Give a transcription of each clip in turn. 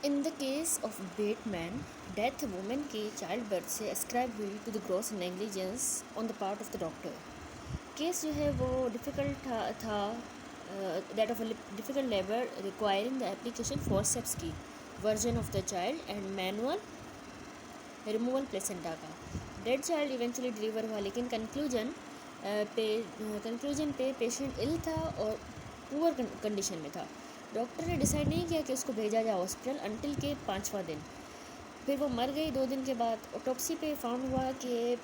In the case of Bateman, death women के childbirth से ascribe हुई to the gross negligence on the part of the doctor. Case जो है वो difficult था that of difficult labour requiring the application forceps की version of the child and manual removal placenta का। Dead child eventually deliver हुआ, लेकिन conclusion पे patient इल था और पुअर कंडीशन में था। डॉक्टर ने डिसाइड नहीं किया कि उसको भेजा जाए हॉस्पिटल अंटिल के 5वां दिन। फिर वो मर गई 2 दिन के बाद। ऑटोप्सी पे फाउंड हुआ कि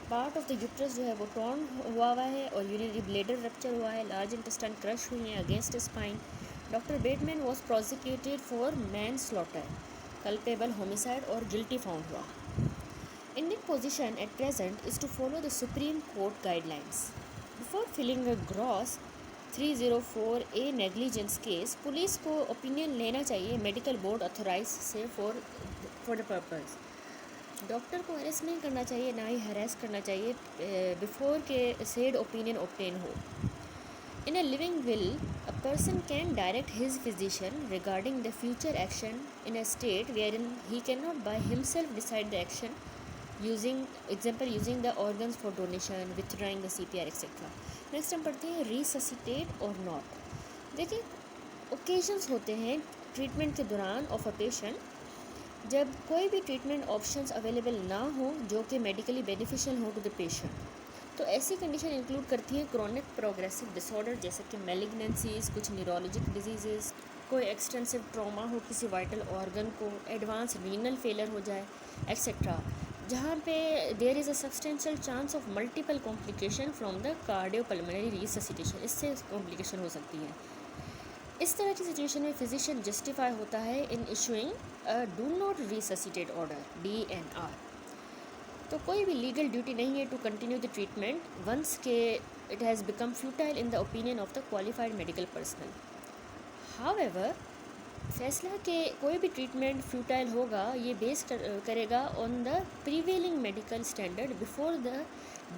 पार्ट ऑफ द यूट्रस जो है वो टॉर्न हुआ है और यूरिनरी ब्लेडर रप्चर हुआ है, लार्ज इंटेस्टाइन क्रश हुई है against spine. Doctor Bateman was prosecuted for manslaughter, culpable homicide और गिल्टी फाउंड हुआ। Indian position at present is to follow the supreme court guidelines before filing a gross 304A negligence case. Police को opinion लेना चाहिए medical board authorize से for the purpose. Doctor को arrest नहीं करना चाहिए, ना ही हरेस करना चाहिए बिफोर के सेड ओपिनियन ऑब्टेन हो। In a living will, a person can direct his physician regarding the future action in a state wherein he cannot by himself decide the action, using the organs for donation, withdrawing the CPR etc. Next हम पढ़ते हैं resuscitate और not. देखिए, occasions होते हैं treatment के दौरान of a patient जब कोई भी ट्रीटमेंट ऑप्शंस अवेलेबल ना हो जो कि मेडिकली बेनिफिशियल हो टू द पेशेंट। तो ऐसी कंडीशन इंक्लूड करती हैं क्रोनिक प्रोग्रेसिव डिसऑर्डर जैसे कि मेलिग्नेंसीज, कुछ न्यूरोलॉजिक डिजीज़, कोई एक्सटेंसिव ट्रॉमा हो किसी वाइटल ऑर्गन को, एडवांस रीनल फेलर हो जाए एक्सेट्रा, जहाँ पे there is a substantial chance of multiple complication from the cardiopulmonary resuscitation. इससे कॉम्प्लिकेशन हो सकती हैं। इस तरह की सिचुएशन में फिजिशियन जस्टिफाई होता है in issuing a do not resuscitate order DNR। तो कोई भी लीगल ड्यूटी नहीं है to continue the treatment once के it has become futile in the opinion of the qualified medical personnel. However, फैसला कि कोई भी ट्रीटमेंट फ्यूटाइल होगा ये बेस करेगा on the prevailing medical standard before the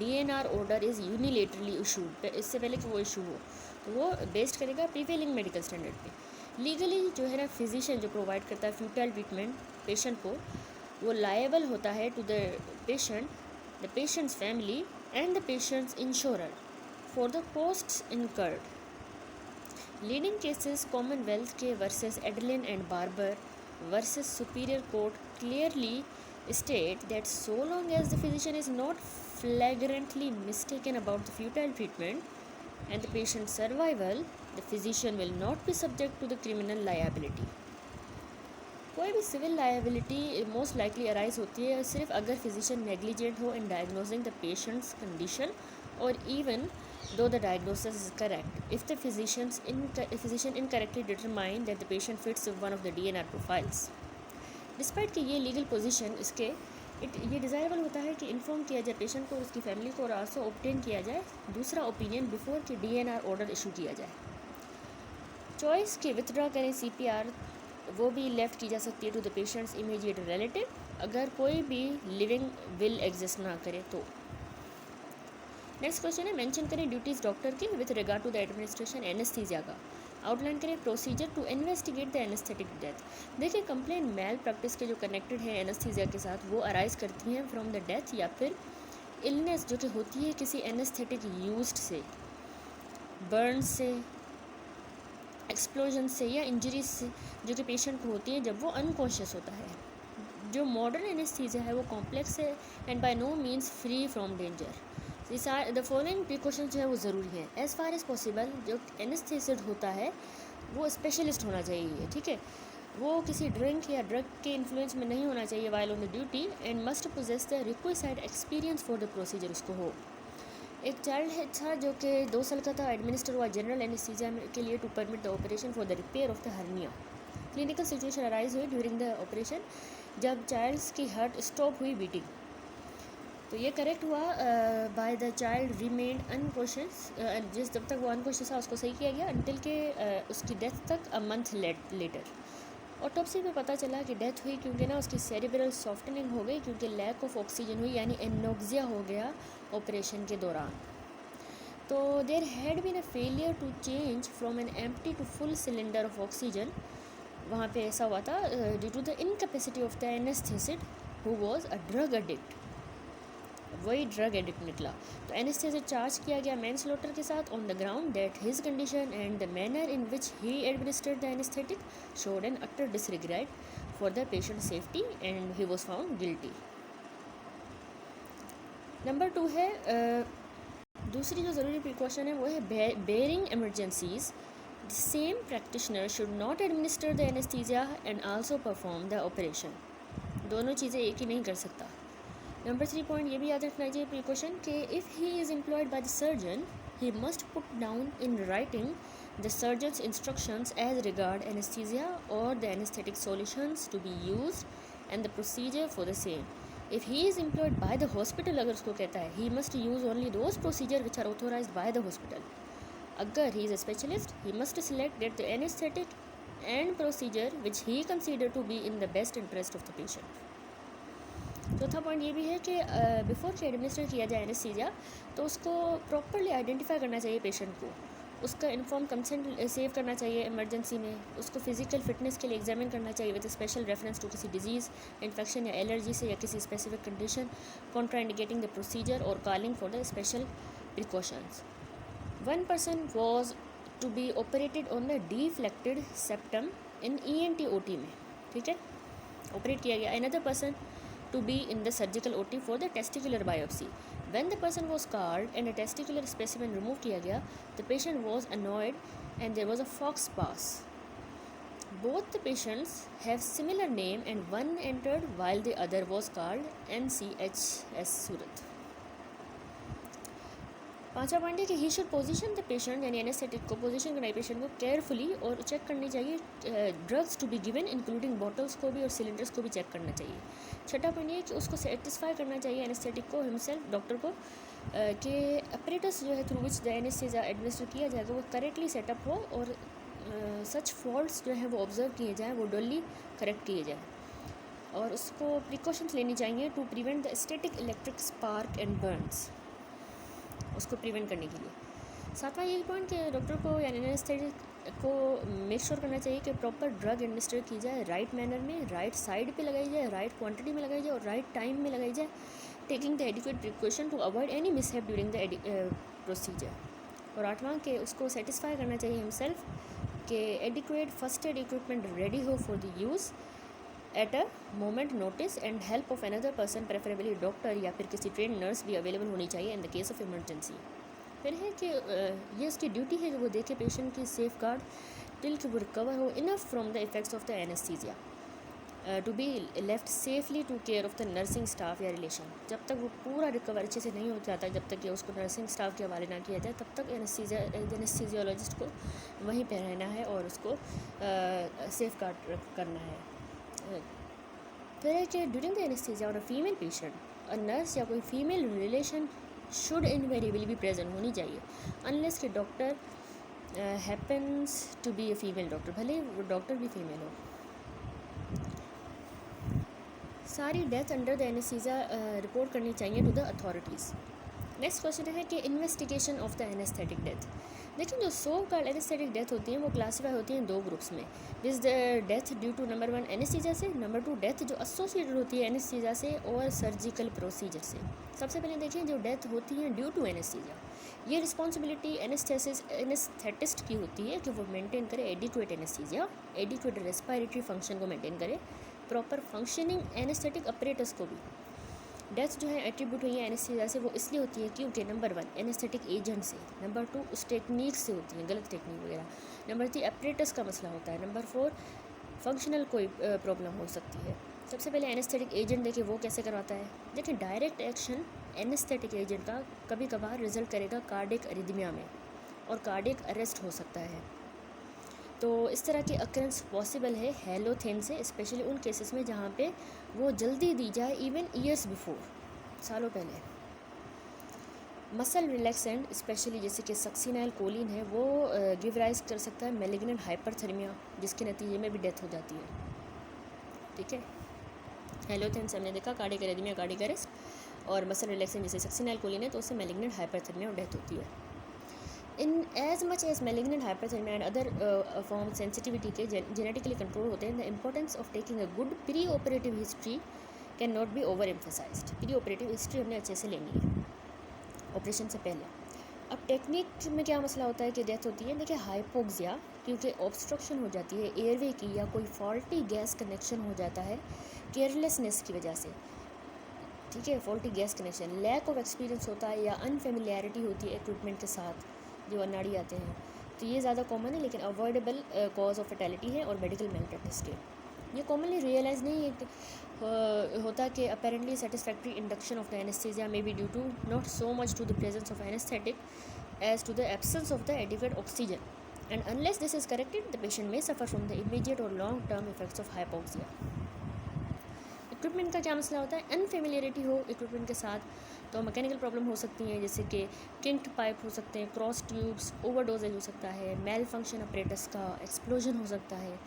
DNR order is unilaterally issued. इससे पहले कि वो इशू हो तो वो बेस्ड करेगा प्रीवेलिंग मेडिकल स्टैंडर्ड पे। लीगली जो है ना, फिजिशियन जो प्रोवाइड करता है फ्यूटाइल ट्रीटमेंट पेशेंट को, वो लायबल होता है to the patient's family and the patient's insurer for the costs incurred. Leading cases Commonwealth के versus Edelin and Barber versus Superior Court clearly state that so long as the physician is not flagrantly mistaken about the futile treatment and the patient's survival, the physician will not be subject to the criminal liability. कोई भी civil liability most likely arise होती है सिर्फ अगर physician negligent हो in diagnosing the patient's condition और even though the diagnosis is correct, if the physician incorrectly determined that the patient fits one of the DNR profiles. Despite कि ये legal position इसके ये डिज़ायरेबल होता है कि inform किया जाए पेशेंट को और उसकी फैमिली को और आल्सो ऑब्टेन किया जाए दूसरा ओपिनियन बिफोर कि DNR ऑर्डर इशू किया जाए। चॉइस के विथड्रॉ करें CPR वो भी लेफ़्ट की जा सकती है to the patient's immediate relative अगर कोई भी लिविंग विल एग्जिस्ट ना करे तो। नेक्स्ट क्वेश्चन है, मेंशन करें ड्यूटीज़ डॉक्टर की with regard to the administration anaesthesia का। आउटलाइन करें procedure to investigate the anaesthetic death. देखिए, कंप्लेन मेल प्रैक्टिस के जो कनेक्टेड है एनेस्थीसिया के साथ वो अराइज करती हैं फ्रॉम द डेथ या फिर इलनेस जो कि होती है किसी एनेस्थेटिक यूज्ड से, बर्न से, एक्सप्लोजन से या इंजरीज से जो कि पेशेंट को होती है जब वो अनकॉन्शियस होता है। जो मॉडर्न एनेस्थीसिया है वो कॉम्प्लेक्स है and by no means free from danger. The following precaution जो है वो ज़रूरी है। एज़ फार एज़ पॉसिबल जो एनेस्थेसिस्ट होता है वो स्पेशलिस्ट होना चाहिए, ठीक है। वो किसी ड्रिंक या ड्रग के इन्फ्लुएंस में नहीं होना चाहिए while on the duty and must possess the requisite experience for the procedure उसको हो। एक चाइल्ड है था जो कि 2 साल का था, एडमिनिस्टर हुआ जनरल एनेस्थीसिया के लिए to permit the operation for the repair of the hernia. Clinical situation arise हुई ड्यूरिंग द ऑपरेशन जब चाइल्ड्स की हार्ट स्टॉप हुई बीटिंग। तो ये करेक्ट हुआ by the child remained unconscious, जब तक वो अनकॉन्शियस था उसको सही किया गया अंटिल के उसकी डेथ तक अ मंथ लेटर। ऑटोप्सी में पता चला कि डेथ हुई क्योंकि ना उसकी सेरिब्रल सॉफ्टनिंग हो गई क्योंकि लैक ऑफ ऑक्सीजन हुई यानी एनोक्सिया हो गया ऑपरेशन के दौरान। तो there had been a failure to change from an empty to full cylinder of oxygen वहाँ पे ऐसा हुआ था due to the incapacity of the anaesthetist who was a drug addict, वही ड्रग एडिक्ट निकला। तो एनेस्थेसिस्ट चार्ज किया गया मैनस्लॉटर के साथ on the ground that his condition and the manner in which he administered the anaesthetic showed an utter disregard for the patient safety and he was found guilty. Number 2 है दूसरी जो ज़रूरी precaution है वो है bearing emergencies the same practitioner should not administer the anaesthesia and also perform the operation. दोनों चीज़ें एक ही नहीं कर सकता। नंबर 3 पॉइंट ये भी याद रखना चाहिए प्रिकॉशन कि if he is employed by the surgeon he must put down in writing the surgeon's instructions as regard anaesthesia और the anaesthetic solutions to be used and the procedure for the same. If he is employed by the hospital, अगर उसको कहता है he must use only those procedure which are authorized by the hospital. अगर he is a specialist, he must select that the anesthetic and procedure which he consider to be in the best interest of the patient. चौथा point ये भी है कि before कि administer किया जाए anaesthesia तो उसको प्रॉपरली आइडेंटिफाई करना चाहिए पेशेंट को, उसका इन्फॉर्म कंसेंट सेव करना चाहिए इमरजेंसी में, उसको फिजिकल फिटनेस के लिए एग्जामिन करना चाहिए विद स्पेशल रेफरेंस टू किसी डिजीज़, इन्फेक्शन या एलर्जी से या किसी स्पेसिफिक कंडीशन, कॉन्ट्राइंडिकेटिंग द प्रोसीजर और calling for the special precautions. 1 person was to be operated on the deflected septum in ENT OT में, ठीक है, ऑपरेट किया गया। Another person to be in the surgical OT for the testicular biopsy. When the person was called and a testicular specimen removed किया गया, the patient was annoyed and there was a fox pass. Both the patients have similar name and one entered while the other was called NCHS Surat. पांचवा point है कि he should position the patient यानी anaesthetic को position करना patient को carefully और check करनी चाहिए drugs to be given including bottles को भी और सिलेंडर्स को भी चेक करना चाहिए। छठा पॉइंट ये कि उसको सेटिस्फाई करना चाहिए एनेस्थेटिक को हिमसेल्फ डॉक्टर को कि अपरेटस जो है through which the anaesthesia administer किया जाएगा वो करेक्टली सेटअप हो और सच फॉल्ट्स जो है वो ऑब्जर्व किए जाएँ, वो डुअली करेक्ट किए जाएँ और उसको प्रिकॉशंस लेनी चाहिए to prevent the static electric spark and burns, उसको प्रिवेंट करने के लिए। सातवां यही पॉइंट कि डॉक्टर को यानी एनेस्थेटिक को मेक श्योर करना चाहिए कि प्रॉपर ड्रग एडमिनिस्टर की जाए, राइट मैनर में, राइट साइड पे लगाई जाए, राइट क्वांटिटी में लगाई जाए और राइट टाइम में लगाई जाए, taking the adequate precaution to avoid any mishap during the procedure. और आठवां कि उसको सेटिस्फाई करना चाहिए हिमसेल्फ कि adequate first aid equipment ready हो for the use at a moment notice and help of another person preferably doctor या फिर किसी ट्रेन नर्स भी अवेलेबल होनी चाहिए in the case of emergency. फिर है कि ये उसकी ड्यूटी है कि वो देखे पेशेंट की सेफ गार्ड टिल कि वो रिकवर हो enough from the effects of the anaesthesia to be left safely to care of the nursing staff या रिलेशन। जब तक वो पूरा रिकवर अच्छे से नहीं हो जाता, जब तक कि उसको नर्सिंग स्टाफ के हवाले ना किया जाए, तब तक एनेस्थीसियोलॉजिस्ट को वहीं पर रहना है और उसको सेफ गार्ड करना है। फिर है कि ड्यूरिंग द एनेस्थीसिया और a female patient a nurse या कोई फीमेल रिलेशन शुड इनवेरिएबली भी प्रेजेंट होनी चाहिए अनलेस कि doctor happens to be a female doctor, भले वो डॉक्टर भी फीमेल हो। सारी death under the anaesthesia report करनी चाहिए to the authorities. Next question है कि investigation of the anaesthetic death. देखिए जो सो कॉल्ड एनेस्थेटिक डेथ होती है वो क्लासीफाई होती हैं दो ग्रुप्स में, this the death due to number 1 anaesthesia से, नंबर 2 डेथ जो एसोसिएटेड होती है एनेस्थीसिया से और सर्जिकल प्रोसीजर से। सबसे पहले देखिए जो डेथ होती है ड्यू टू एनेस्थीसिया, ये रिस्पॉन्सिबिलिटी एनेस्थेटिस्ट की होती है कि वो मेंटेन करे adequate anaesthesia, adequate respiratory function को मेंटेन करे, प्रॉपर फंक्शनिंग एनेस्थेटिक अपरेटस को भी। डेथ जो है एट्रीब्यूट हुई है एनेस्थीसिया से वो इसलिए होती है क्योंकि नंबर 1 एनेस्थेटिक एजेंट से, नंबर 2 उस टेक्निक से होती है, गलत टेक्निक वगैरह, नंबर 3 अपरेटस का मसला होता है, नंबर 4 फंक्शनल कोई प्रॉब्लम हो सकती है। सबसे पहले एनेस्थेटिक एजेंट देखिए वो कैसे करवाता है। देखिए डायरेक्ट एक्शन एनेस्थेटिक एजेंट का कभी कभार रिजल्ट करेगा कार्डियक अरिदमिया में और कार्डियक अरेस्ट हो सकता है। तो इस तरह की अकरेंस पॉसिबल है हेलोथेन से, स्पेशली उन केसेस में जहाँ पे वो जल्दी दी जाए इवन ईयर्स बिफोर, सालों पहले। मसल रिलैक्सेंट स्पेशली जैसे कि सक्सिनाइल कोलिन है वो गिव राइज कर सकता है मैलिग्नेंट हाइपरथर्मिया जिसके नतीजे में भी डेथ हो जाती है। ठीक है, हेलोथेन से हमने देखा कार्डियक अरिदमिया, कार्डियक अरेस्ट, और मसल रिलैक्सेंट जैसे सक्सिनाइल कोलिन है तो उससे मैलिग्नेंट हाइपरथर्मिया और डेथ होती है। In as much as malignant hyperthyroid and other form sensitivity के जेनेटिकली कंट्रोल होते हैं, the importance of taking a good preoperative history cannot be overemphasised. Preoperative history हमने अच्छे से लेनी है ऑपरेशन से पहले। अब टेक्निक में क्या मसला होता है कि डेथ होती है, देखिए हाइपोक्सिया, क्योंकि ऑब्स्ट्रक्शन हो जाती है एयरवे की या कोई फॉल्टी गैस कनेक्शन हो जाता है केयरलेसनेस की वजह से, ठीक है, faulty gas connection, lack of experience होता है या अनफेमिलियरिटी होती है इक्विपमेंट के साथ जो अनाड़ी आते हैं, तो ये ज़्यादा कॉमन है लेकिन अवॉइडेबल कॉज ऑफ फैटेलिटी है और मेडिकल मैलप्रैक्टिस के। ये कॉमनली रियलाइज नहीं है होता कि apparently satisfactory induction of the anaesthesia may be due to not so much to the presence of anaesthetic as to the absence of the adequate oxygen, and unless this is corrected the patient may suffer from the immediate or long term effects of hypoxia। Equipment का क्या मसला होता है, अनफेमिलियरिटी हो equipment के साथ तो mechanical problem हो सकती हैं, जैसे कि किंक्ड पाइप हो सकते हैं, क्रॉस ट्यूब्स, ओवरडोजेज हो सकता है, मेल फंक्शन अपरेटस का एक्सप्लोजन हो सकता है,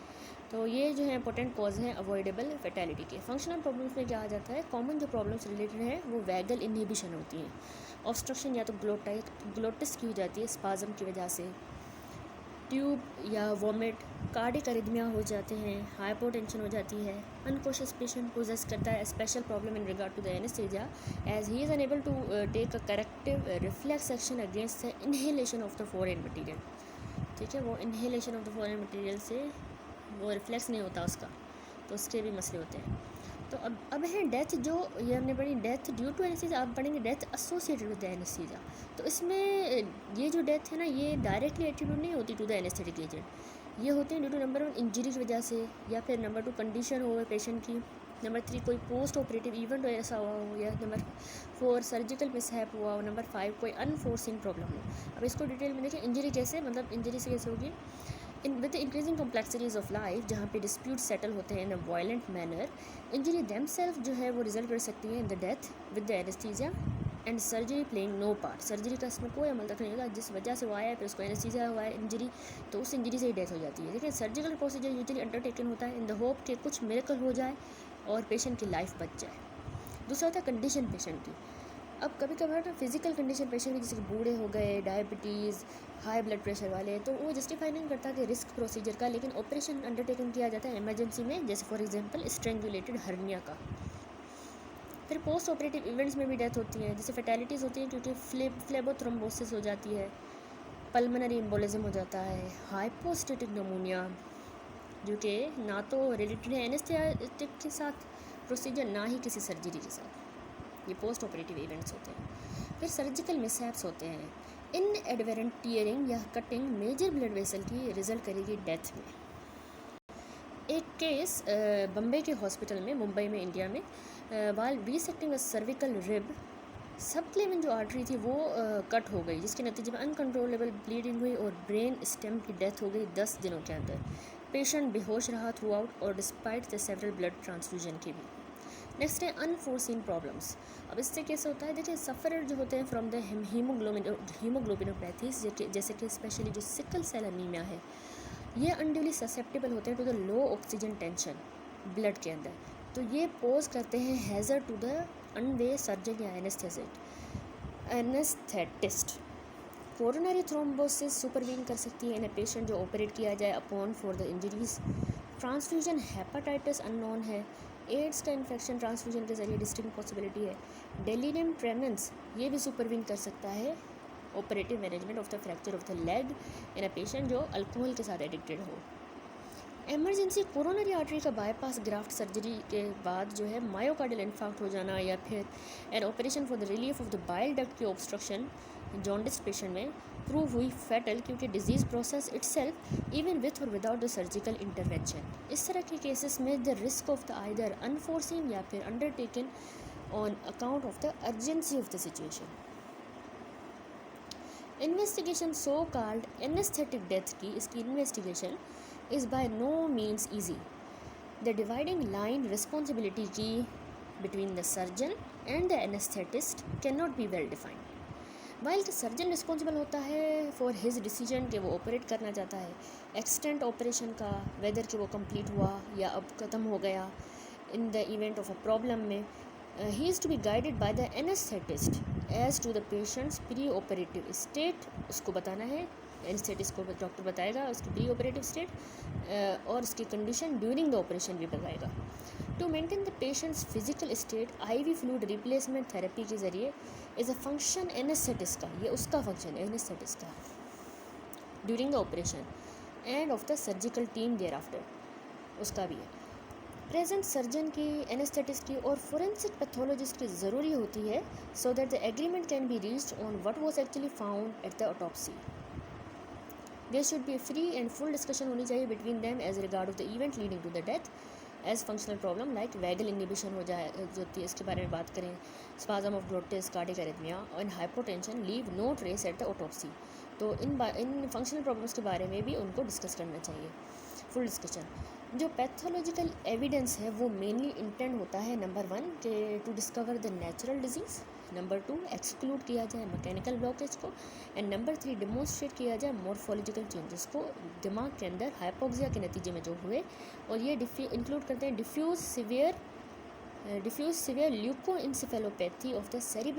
तो ये जो है इंपॉर्टेंट कॉज हैं अवॉइडेबल फैटेलिटी के। फंक्शनल प्रॉब्लम्स में क्या आ जाता है, कॉमन जो प्रॉब्लम्स रिलेटेड हैं वो वैगल इनहिबिशन होती हैं, ऑब्स्ट्रक्शन या तो ग्लोटिस की हो जाती है स्पाज्म की वजह से, ट्यूब या वॉमिट, कार्डिक अरिथमिया हो जाते हैं, हाइपोटेंशन हो जाती है, अनकॉशियस पेशेंट पोजेस करता है special problem in regard to the anaesthesia as he is unable to take a corrective reflex action against the inhalation of the foreign material, ठीक है, वो inhalation of the foreign material से वो reflex नहीं होता उसका, तो उसके भी मसले होते हैं। तो अब है डेथ, जो ये हमने पढ़ी डेथ ड्यू टू एनेस्थीसिया, आप पढ़ेंगे death associated with the anaesthesia, तो इसमें ये जो डेथ है ना ये डायरेक्टली एट्रीब्यूट नहीं होती टू द एनेस्थेटिक एजेंट, ये होते हैं ड्यू टू नंबर 1 इंजरी की वजह से, या फिर नंबर 2 कंडीशन हो पेशेंट की, नंबर 3 कोई पोस्ट ऑपरेटिव इवेंट ऐसा हुआ हो, या नंबर 4 सर्जिकल मिसहैप हुआ हो, नंबर 5 कोई अनफोर्सिन प्रॉब्लम हो। अब इसको डिटेल में देखिए, इंजरी कैसे, मतलब इंजरी से कैसे होगी, with increasing complexities of life जहाँ पे डिस्प्यूट सेटल होते हैं in a violent manner, injury themselves जो है वो रिजल्ट कर सकती है in the death with the anaesthesia and surgery playing no part, surgery का इसमें कोई अमल तक नहीं होगा, जिस वजह से वो आया है फिर उसको एनेस्थीसिया हुआ है इंजरी, तो उस इंजरी से ही डेथ हो जाती है। देखिए सर्जिकल प्रोसीजर यूजुअली अंडरटेकन होता है इन द होप कि कुछ मिरेकल हो जाए और पेशेंट की लाइफ बच जाए। दूसरा होता है कंडीशन पेशेंट की। अब कभी कभार ना फिजिकल कंडीशन पेशेंट की, जैसे कि बूढ़े हो गए, डायबिटीज़, हाई ब्लड प्रेशर वाले, तो वो जस्टिफाई नहीं करता कि रिस्क प्रोसीजर का, लेकिन ऑपरेशन अंडरटेकन किया जाता है इमरजेंसी में, जैसे फॉर एग्जांपल स्ट्रेंगुलेटेड हर्निया का। फिर पोस्ट ऑपरेटिव इवेंट्स में भी डेथ होती है, जैसे फैटेलिटीज़ होती हैं क्योंकि फ्लेबोथ्रोम्बोसिस हो जाती है, पल्मोनरी एम्बोलिज्म हो जाता है, हाइपोस्टेटिक नमूनिया, जो कि ना तो रिलेटेड है एनेस्थेटिक के साथ प्रोसीजर ना ही किसी सर्जरी के साथ, ये पोस्ट ऑपरेटिव इवेंट्स होते हैं। फिर सर्जिकल मिसहैप्स होते हैं, इनएडवेरेंट टीयरिंग या कटिंग मेजर ब्लड वेसल की रिजल्ट करेगी डेथ में। एक केस बम्बई के हॉस्पिटल में, मुंबई में, इंडिया में, वाल रीसेक्टिंग अ सर्विकल रिब, सब क्लेवन जो आर्टरी थी वो कट हो गई, जिसके नतीजे में अनकंट्रोलेबल ब्लीडिंग हुई और ब्रेन स्टेम की डेथ हो गई 10 दिनों के अंदर। पेशेंट बेहोश रहा थ्रू आउट और despite the several blood transfusion की भी। नेक्स्ट है अनफोर्सिन प्रॉब्लम्स। अब इससे कैसे होता है, देखिए सफ़रर जो होते हैं फ्रॉम द हीमोग्लोबिनोपैथीज, जैसे कि स्पेशली जो सिकल सेल अनीमिया है, ये अनड्यूली ससेप्टेबल होते हैं to the low oxygen tension blood के अंदर, तो ये पोज करते हैं hazard to the unwary surgeon या एनेस्थेटिस्ट। कोरोनरी थ्रोम्बोसिस सुपरवीन कर सकती है इन ए पेशेंट जो ऑपरेट किया जाए upon for the injuries. Transfusion hepatitis unknown है, एड्स का इन्फेक्शन ट्रांसफ्यूजन के जरिए डिस्टिंक्ट पॉसिबिलिटी है। डेलीरियम ट्रेमेंस ये भी सुपरवीन कर सकता है operative management of the fracture of the leg in a patient जो अल्कोहल के साथ एडिक्टेड हो। एमरजेंसी कोरोनरी आर्टरी का बाईपास ग्राफ्ट सर्जरी के बाद जो है मायोकार्डियल इन्फार्क्ट हो जाना, या फिर an operation for the relief of the bile duct की ऑब्स्ट्रक्शन जॉन्डिस पेशेंट में प्रूव हुई फैटल, क्योंकि disease process itself even with और विदाउट द सर्जिकल इंटरवेंशन। इस तरह के केसेस में the risk of the either unforeseen या फिर undertaken on account of the urgency of the situation. Investigation so called anaesthetic death की, इसकी investigation is by no means easy. The dividing line responsibility की between the surgeon and the anesthetist cannot be well defined. While the surgeon responsible होता है for his decision कि वो operate करना चाहता है, एक्सटेंट ऑपरेशन का, वेदर कि वो कंप्लीट हुआ या अब ख़त्म हो गया in the event of a problem में, he is to be guided by the anesthetist as to the patient's preoperative state, उसको बताना है, एनेस्थेटिस्ट को डॉक्टर बताएगा उसकी प्री ऑपरेटिव स्टेट, और उसकी कंडीशन ड्यूरिंग द ऑपरेशन भी बताएगा। To maintain the patient's physical state, IV fluid replacement therapy के ज़रिए इज़ अ फंक्शन एनेस्थेटिस्ट का, ये उसका फंक्शन है एनेस्थेटिस्ट का, during the operation and of the surgical team thereafter, उसका भी है। प्रेजेंट सर्जन की, एनेस्थेटिस्ट की और फोरेंसिक पैथोलॉजिस्ट की ज़रूरी होती है so that the agreement can be reached on what was actually found at the autopsy. There should be free and full discussion होनी चाहिए between them as regard of the event leading to the death as functional problem like vagal inhibition हो जाए जो होती है, इसके बारे में बात करें, spasm of glottis, cardiac arrhythmia and hypotension leave no trace at the autopsy. तो इन फंक्शनल प्रॉब्लम्स के बारे में भी उनको डिस्कस करना चाहिए, फुल डिस्कशन। जो पैथोलॉजिकल एविडेंस है वो मेनली इंटेंड होता है नंबर 1 के to discover the natural disease, number 2 exclude किया जाए मैकेनिकल ब्लॉकेज को, एंड नंबर 3 डिमोन्स्ट्रेट किया जाए मॉर्फोलॉजिकल चेंजेस को दिमाग के अंदर हाइपोक्सिया के नतीजे में जो हुए, और ये इंक्लूड करते हैं diffuse severe leukoencephalopathy of the cerebral